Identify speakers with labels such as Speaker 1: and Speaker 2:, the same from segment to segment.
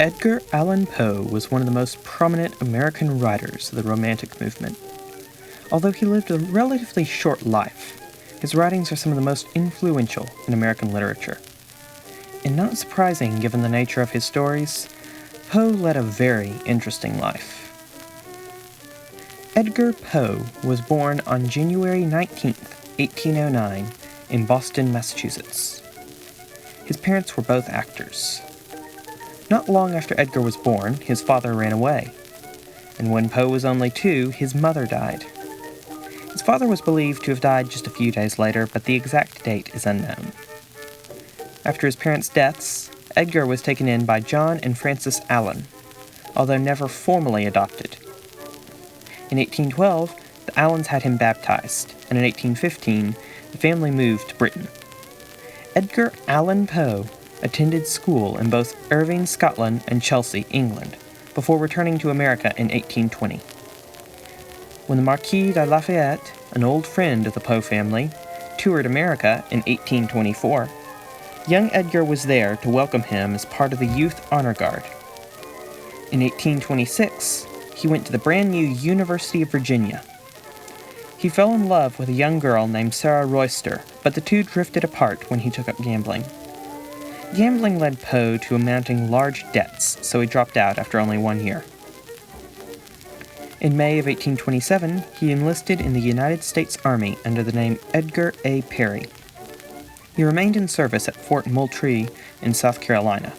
Speaker 1: Edgar Allan Poe was one of the most prominent American writers of the Romantic movement. Although he lived a relatively short life, his writings are some of the most influential in American literature. And not surprising given the nature of his stories, Poe led a very interesting life. Edgar Poe was born on January 19, 1809, in Boston, Massachusetts. His parents were both actors. Not long after Edgar was born, his father ran away, and when Poe was only 2, his mother died. His father was believed to have died just a few days later, but the exact date is unknown. After his parents' deaths, Edgar was taken in by John and Frances Allan, although never formally adopted. In 1812, the Allans had him baptized, and in 1815, the family moved to Britain. Edgar Allan Poe attended school in both Irving, Scotland, and Chelsea, England, before returning to America in 1820. When the Marquis de Lafayette, an old friend of the Poe family, toured America in 1824, young Edgar was there to welcome him as part of the Youth Honor Guard. In 1826, he went to the brand new University of Virginia. He fell in love with a young girl named Sarah Royster, but the two drifted apart when he took up gambling. Gambling led Poe to amounting large debts, so he dropped out after only 1 year. In May of 1827, he enlisted in the United States Army under the name Edgar A. Perry. He remained in service at Fort Moultrie in South Carolina,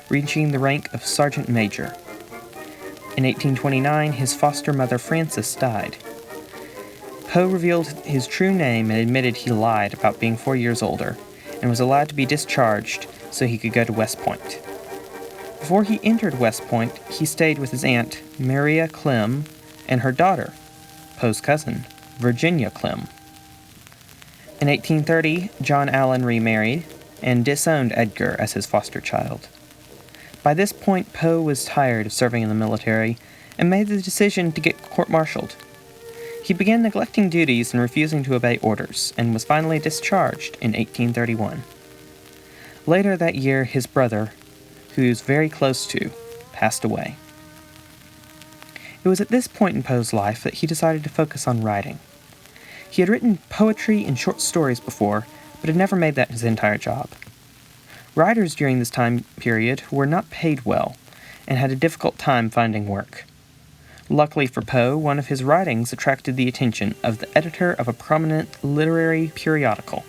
Speaker 1: reaching the rank of sergeant major. In 1829, his foster mother Frances died. Poe revealed his true name and admitted he lied about being 4 years older, and was allowed to be discharged so he could go to West Point. Before he entered West Point, he stayed with his aunt, Maria Clem, and her daughter, Poe's cousin, Virginia Clem. In 1830, John Allan remarried and disowned Edgar as his foster child. By this point, Poe was tired of serving in the military and made the decision to get court-martialed. He began neglecting duties and refusing to obey orders, and was finally discharged in 1831. Later that year, his brother, who he was very close to, passed away. It was at this point in Poe's life that he decided to focus on writing. He had written poetry and short stories before, but had never made that his entire job. Writers during this time period were not paid well, and had a difficult time finding work. Luckily for Poe, one of his writings attracted the attention of the editor of a prominent literary periodical.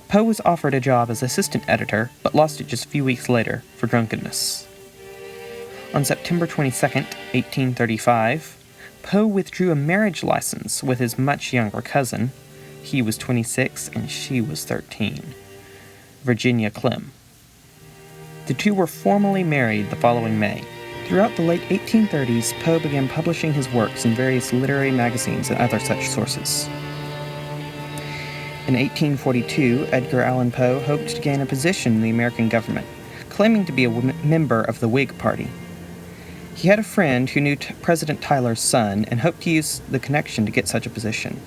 Speaker 1: Poe was offered a job as assistant editor, but lost it just a few weeks later for drunkenness. On September 22, 1835, Poe withdrew a marriage license with his much younger cousin. He was 26 and she was 13, Virginia Clem. The two were formally married the following May. Throughout the late 1830s, Poe began publishing his works in various literary magazines and other such sources. In 1842, Edgar Allan Poe hoped to gain a position in the American government, claiming to be a member of the Whig Party. He had a friend who knew President Tyler's son and hoped to use the connection to get such a position.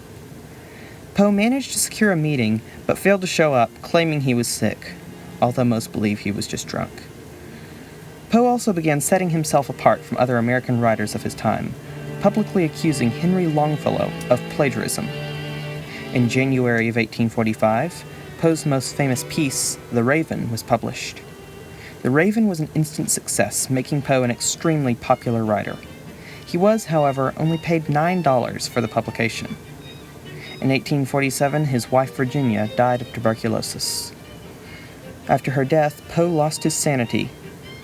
Speaker 1: Poe managed to secure a meeting, but failed to show up, claiming he was sick, although most believe he was just drunk. Poe also began setting himself apart from other American writers of his time, publicly accusing Henry Longfellow of plagiarism. In January of 1845, Poe's most famous piece, The Raven, was published. The Raven was an instant success, making Poe an extremely popular writer. He was, however, only paid $9 for the publication. In 1847, his wife Virginia died of tuberculosis. After her death, Poe lost his sanity.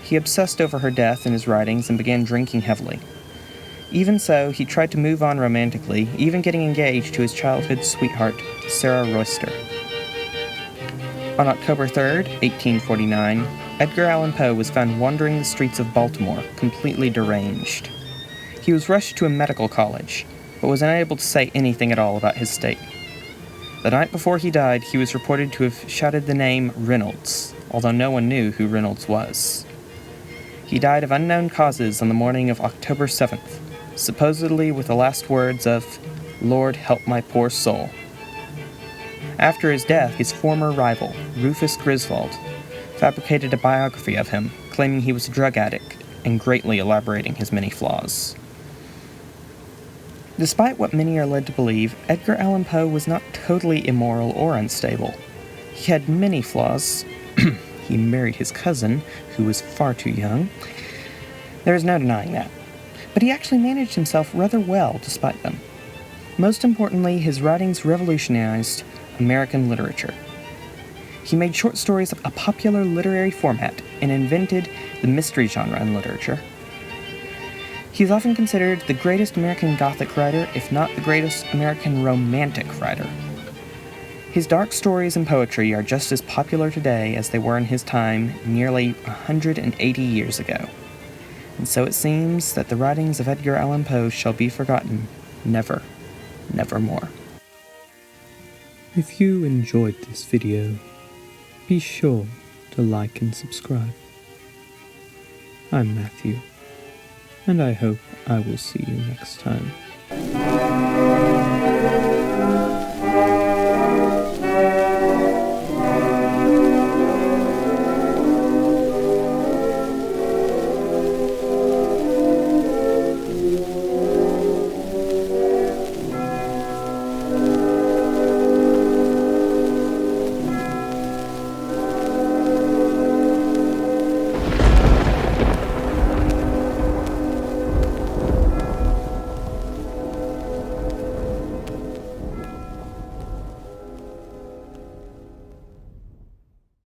Speaker 1: He obsessed over her death in his writings and began drinking heavily. Even so, he tried to move on romantically, even getting engaged to his childhood sweetheart, Sarah Royster. On October 3, 1849, Edgar Allan Poe was found wandering the streets of Baltimore, completely deranged. He was rushed to a medical college, but was unable to say anything at all about his state. The night before he died, he was reported to have shouted the name Reynolds, although no one knew who Reynolds was. He died of unknown causes on the morning of October 7th, supposedly with the last words of, "Lord, help my poor soul." After his death, his former rival, Rufus Griswold, fabricated a biography of him, claiming he was a drug addict and greatly elaborating his many flaws. Despite what many are led to believe, Edgar Allan Poe was not totally immoral or unstable. He had many flaws. He married his cousin, who was far too young. There is no denying that. But he actually managed himself rather well despite them. Most importantly, his writings revolutionized American literature. He made short stories a popular literary format and invented the mystery genre in literature. He is often considered the greatest American Gothic writer, if not the greatest American Romantic writer. His dark stories and poetry are just as popular today as they were in his time nearly 180 years ago. And so it seems that the writings of Edgar Allan Poe shall be forgotten never, nevermore. If you enjoyed this video, be sure to like and subscribe. I'm Matthew, and I hope I will see you next time.